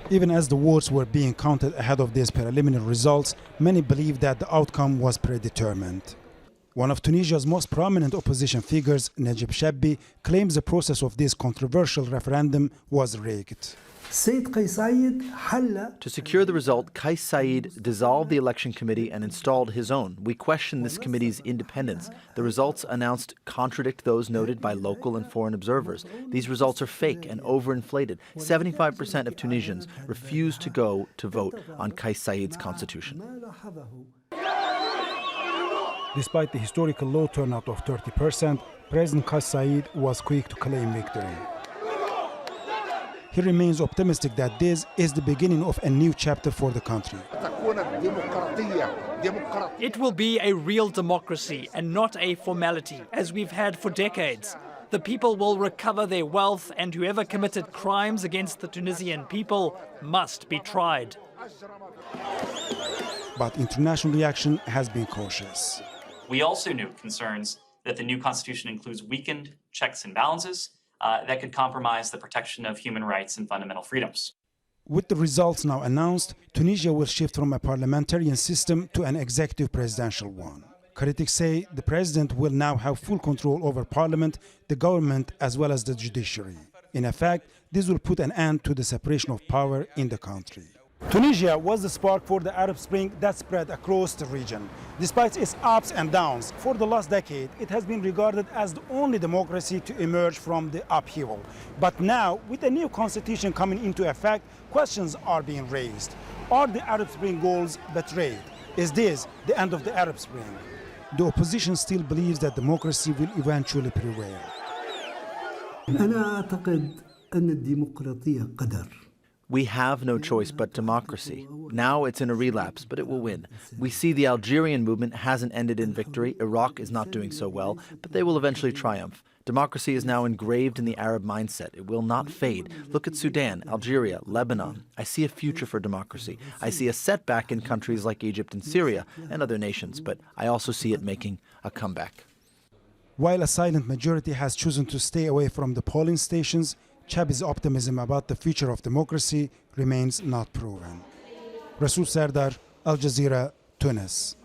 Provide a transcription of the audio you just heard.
Even as the votes were being counted ahead of these preliminary results, many believed that the outcome was predetermined. One of Tunisia's most prominent opposition figures, NAJIB CHEBBI, claims the process of this controversial referendum was rigged. To secure the result, Kais Saied dissolved the election committee and installed his own. We question this committee's independence. The results announced contradict those noted by local and foreign observers. These results are fake and overinflated. 75% of Tunisians refuse to go to vote on Kais Saied's constitution. Despite the historical low turnout of 30%, President Kais Saied was quick to claim victory. He remains optimistic that this is the beginning of a new chapter for the country. It will be a real democracy and not a formality, as we've had for decades. The people will recover their wealth, and whoever committed crimes against the Tunisian people must be tried. But international reaction has been cautious. We also note concerns that the new constitution includes weakened checks and balances that could compromise the protection of human rights and fundamental freedoms. With the results now announced, Tunisia will shift from a parliamentarian system to an executive presidential one. Critics say the president will now have full control over parliament, the government, as well as the judiciary. In effect, this will put an end to the separation of power in the country. Tunisia was the spark for the Arab Spring that spread across the region. Despite its ups and downs, for the last decade, it has been regarded as the only democracy to emerge from the upheaval. But now, with the new constitution coming into effect, questions are being raised. Are the Arab Spring goals betrayed? Is this the end of the Arab Spring? The opposition still believes that democracy will eventually prevail. We have no choice but democracy. Now it's in a relapse, but it will win. We see the Algerian movement hasn't ended in victory. Iraq is not doing so well, but they will eventually triumph. Democracy is now engraved in the Arab mindset. It will not fade. Look at Sudan, Algeria, Lebanon. I see a future for democracy. I see a setback in countries like Egypt and Syria and other nations, but I also see it making a comeback. While a silent majority has chosen to stay away from the polling stations, CHEBBI's optimism about the future of democracy remains not proven. Rasool Sardar, Al Jazeera, Tunis.